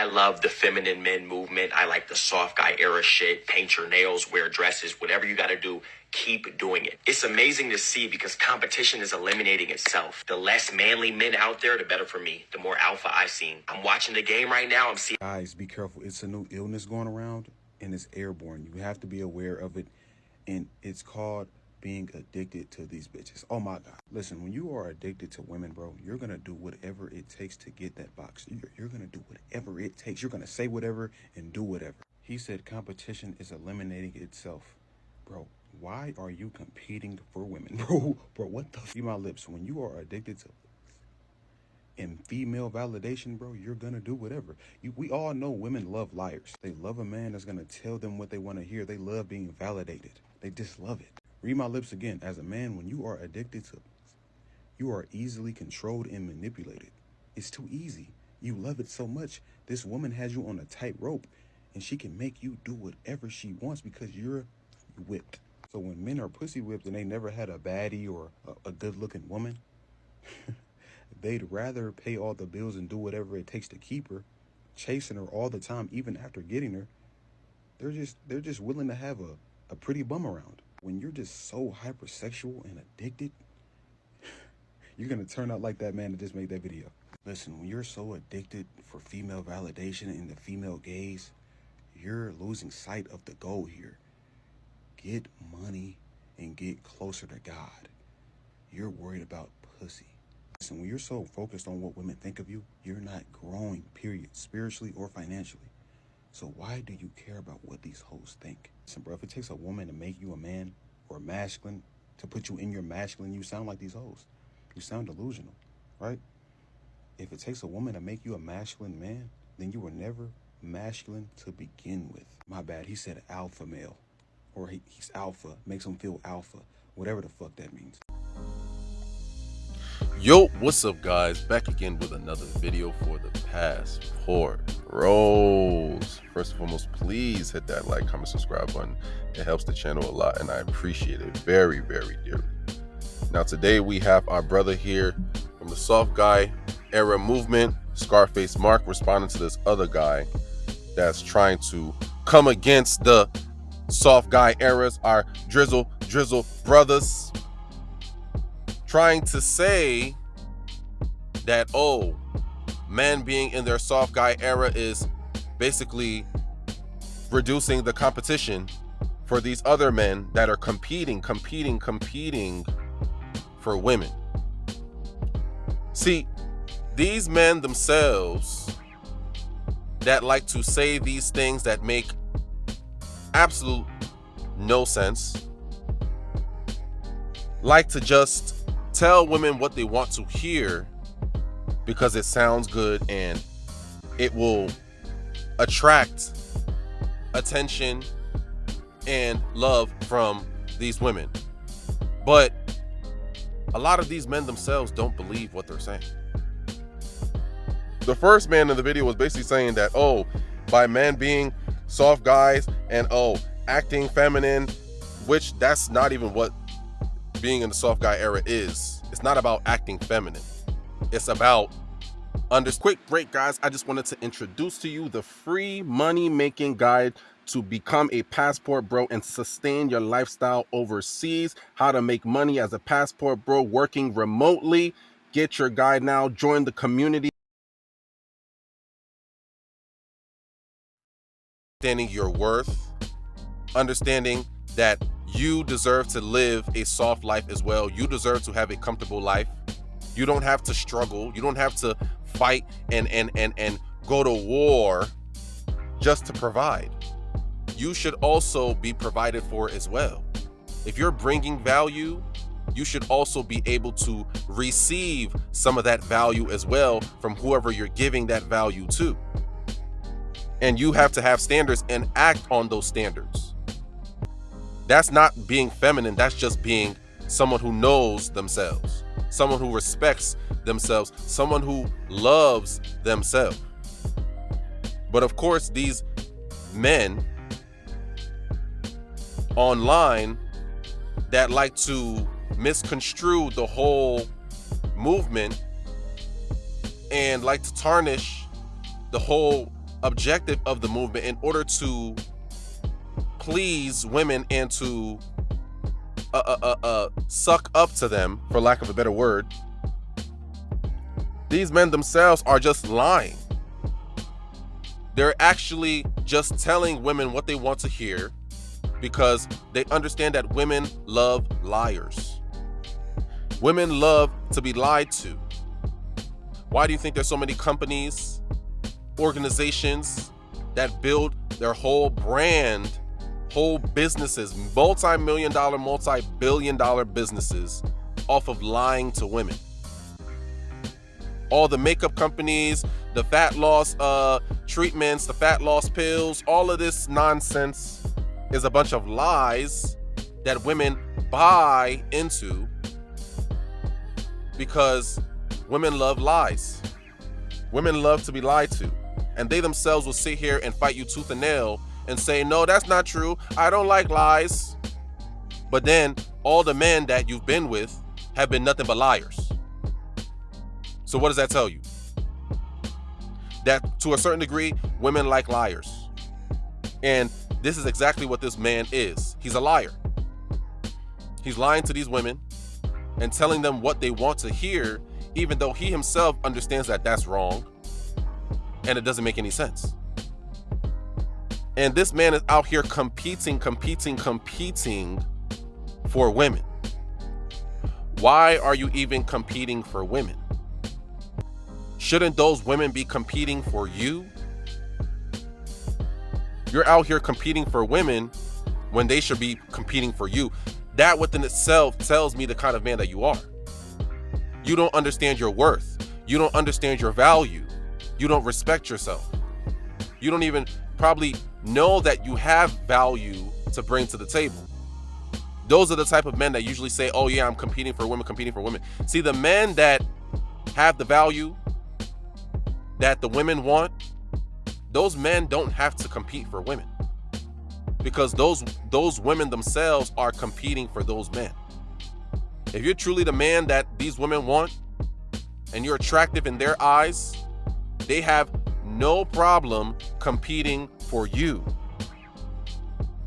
I love the feminine men movement. I like the soft guy era shit. Paint your nails, wear dresses, whatever you got to do. Keep doing it. It's amazing to see because competition is eliminating itself. The less manly men out there, the better for me. The more alpha I've seen. I'm watching the game right now. I'm seeing. Guys, be careful. It's a new illness going around and it's airborne. You have to be aware of it. And it's called being addicted to these bitches. Oh my God. Listen, when you are addicted to women, bro, you're going to do whatever it takes to get that box. You're going to do whatever it takes. You're going to say whatever and do whatever. He said competition is eliminating itself. Bro, why are you competing for women, bro? Bro, what the f***? My lips. When you are addicted to and female validation, bro, you're gonna do whatever. We all know women love liars. They love a man that's gonna tell them what they want to hear. They love being validated. They just love it. Read my lips again. As a man, when you are addicted to, you are easily controlled and manipulated. It's too easy. You love it so much. This woman has you on a tight rope, and she can make you do whatever she wants because you're whipped. So when men are pussy whipped and they never had a baddie or a good-looking woman, they'd rather pay all the bills and do whatever it takes to keep her, chasing her all the time, even after getting her. They're just willing to have a pretty bum around. When you're just so hypersexual and addicted, you're gonna turn out like that man that just made that video. Listen, when you're so addicted for female validation and the female gaze, you're losing sight of the goal here. Get money and get closer to God. You're worried about pussy. Listen, when you're so focused on what women think of you, you're not growing, period, spiritually or financially. So why do you care about what these hoes think? Listen, bro, if it takes a woman to make you a man or masculine, to put you in your masculine, you sound like these hoes. You sound delusional, right? If it takes a woman to make you a masculine man, then you were never masculine to begin with. My bad, he said alpha male. Or he's alpha, makes him feel alpha, whatever the fuck that means. Yo, what's up, guys? Back again with another video for the Passport Bros. First and foremost, please hit that like, comment, subscribe button. It helps the channel a lot, and I appreciate it very, very dearly. Now, today we have our brother here from the soft guy era movement, Scarface Mark, responding to this other guy that's trying to come against the soft guy eras, our drizzle brothers, trying to say that, oh, men being in their soft guy era is basically reducing the competition for these other men that are competing for women. See, these men themselves that like to say these things that make absolute no sense, like to just tell women what they want to hear because it sounds good and it will attract attention and love from these women. But a lot of these men themselves don't believe what they're saying. The first man in the video was basically saying that, oh, by men being soft guys and, oh, acting feminine, which that's not even what being in the soft guy era is. It's not about acting feminine. It's about quick break, guys. I just wanted to introduce to you the free money making guide to become a passport bro and sustain your lifestyle overseas. How to make money as a passport bro working remotely. Get your guide now. Join the community. Understanding your worth, understanding that you deserve to live a soft life as well. You deserve to have a comfortable life. You don't have to struggle. You don't have to fight and go to war just to provide. You should also be provided for as well. If you're bringing value, you should also be able to receive some of that value as well from whoever you're giving that value to. And you have to have standards and act on those standards. That's not being feminine. That's just being someone who knows themselves, someone who respects themselves, someone who loves themselves. But of course, these men online that like to misconstrue the whole movement and like to tarnish the whole objective of the movement in order to please women and to suck up to them, for lack of a better word, these men themselves are just lying. They're actually just telling women what they want to hear because they understand that women love liars. Women love to be lied to. Why do you think there's so many companies, organizations that build their whole brand, whole businesses, multi-million-dollar, multi-billion-dollar businesses off of lying to women? All the makeup companies, the fat loss treatments, the fat loss pills, all of this nonsense is a bunch of lies that women buy into because women love lies. Women love to be lied to. And they themselves will sit here and fight you tooth and nail and say, no, that's not true. I don't like lies. But then all the men that you've been with have been nothing but liars. So what does that tell you? That to a certain degree, women like liars. And this is exactly what this man is. He's a liar. He's lying to these women and telling them what they want to hear, even though he himself understands that that's wrong and it doesn't make any sense. And this man is out here competing for women. Why are you even competing for women? Shouldn't those women be competing for you? You're out here competing for women when they should be competing for you. That within itself tells me the kind of man that you are. You don't understand your worth. You don't understand your value. You don't respect yourself. You don't even probably know that you have value to bring to the table. Those are the type of men that usually say, oh yeah, I'm competing for women. See, the men that have the value that the women want, those men don't have to compete for women because those women themselves are competing for those men. If you're truly the man that these women want and you're attractive in their eyes, they have no problem competing for you.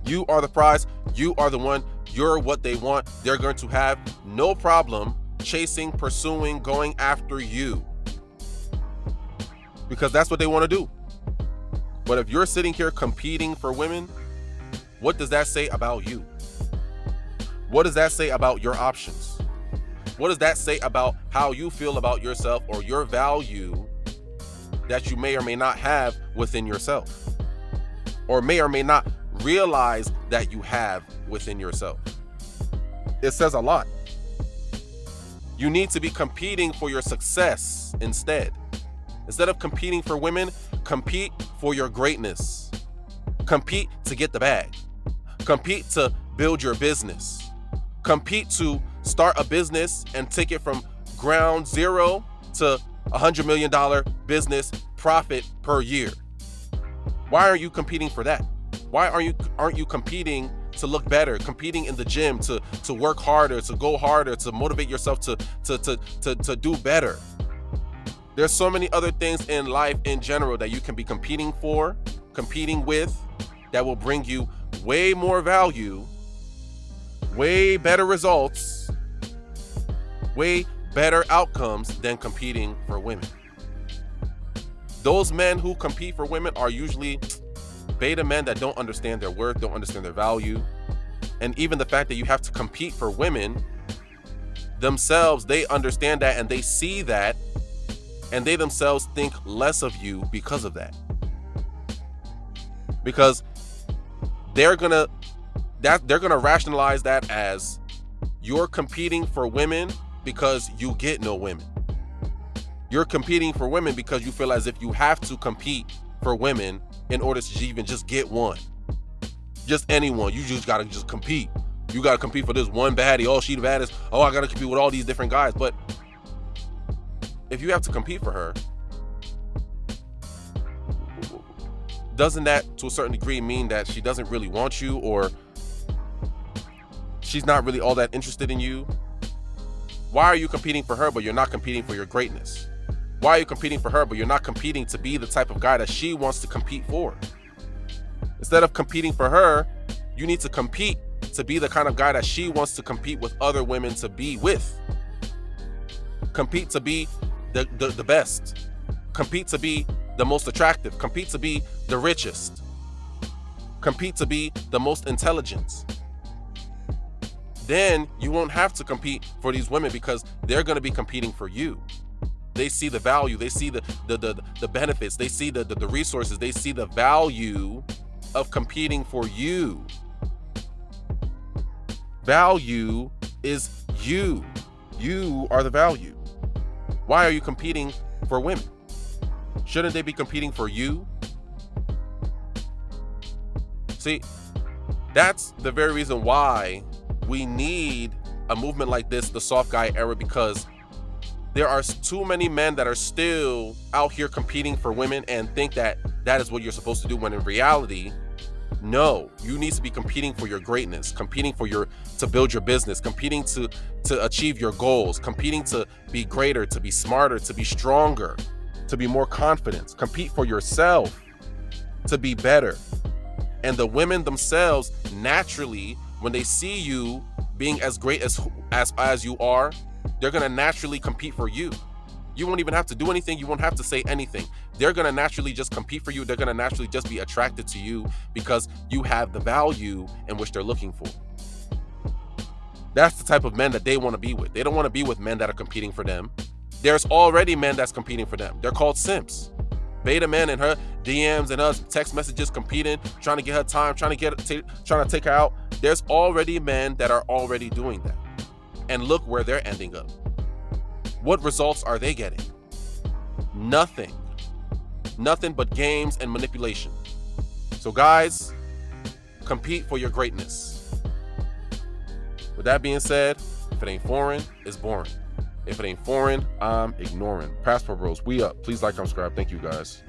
You are the prize. You are the one. You're what they want. They're going to have no problem chasing, pursuing, going after you because that's what they want to do. But if you're sitting here competing for women, what does that say about you? What does that say about your options? What does that say about how you feel about yourself or your value that you may or may not have within yourself, or may not realize that you have within yourself? It says a lot. You need to be competing for your success instead. Instead of competing for women, compete for your greatness. Compete to get the bag. Compete to build your business. Compete to start a business and take it from ground zero to $100 million business profit per year. Why aren't you competing for that? Why aren't you competing to look better, competing in the gym, to work harder, to go harder, to motivate yourself to do better? There's so many other things in life in general that you can be competing with, that will bring you way more value, way better results, way better outcomes than competing for women. Those men who compete for women are usually beta men that don't understand their worth, don't understand their value. And even the fact that you have to compete for women themselves, they understand that and they see that, and they themselves think less of you because of that. Because they're gonna rationalize that as you're competing for women because you get no women. You're competing for women because you feel as if you have to compete for women in order to even just get one. Just anyone. You just gotta just compete. You gotta compete for this one baddie. Oh, she the baddest. Oh, I gotta compete with all these different guys. But if you have to compete for her, doesn't that to a certain degree mean that she doesn't really want you, or she's not really all that interested in you? Why are you competing for her but you're not competing for your greatness? Why are you competing for her, but you're not competing to be the type of guy that she wants to compete for? Instead of competing for her, you need to compete to be the kind of guy that she wants to compete with other women to be with. Compete to be the best. Compete to be the most attractive. Compete to be the richest. Compete to be the most intelligent. Then you won't have to compete for these women because they're going to be competing for you. They see the value. They see the benefits. They see the resources. They see the value of competing for you. Value is you. You are the value. Why are you competing for women? Shouldn't they be competing for you? See, that's the very reason why we need a movement like this, the soft guy era, because there are too many men that are still out here competing for women and think that that is what you're supposed to do, when in reality, no, you need to be competing for your greatness, competing to build your business, competing to achieve your goals, competing to be greater, to be smarter, to be stronger, to be more confident. Compete for yourself to be better. And the women themselves, naturally, when they see you being as great as you are, they're gonna naturally compete for you. You won't even have to do anything. You won't have to say anything. They're gonna naturally just compete for you. They're gonna naturally just be attracted to you because you have the value in which they're looking for. That's the type of men that they want to be with. They don't want to be with men that are competing for them. There's already men that's competing for them. They're called simps. Beta men in her DMs and us text messages, competing, trying to get her time, trying to take her out. There's already men that are already doing that. And look where they're ending up. What results are they getting? Nothing. Nothing but games and manipulation. So guys, compete for your greatness. With that being said, if it ain't foreign, it's boring. If it ain't foreign, I'm ignoring. Passport Bros, we up. Please like, subscribe. Thank you guys.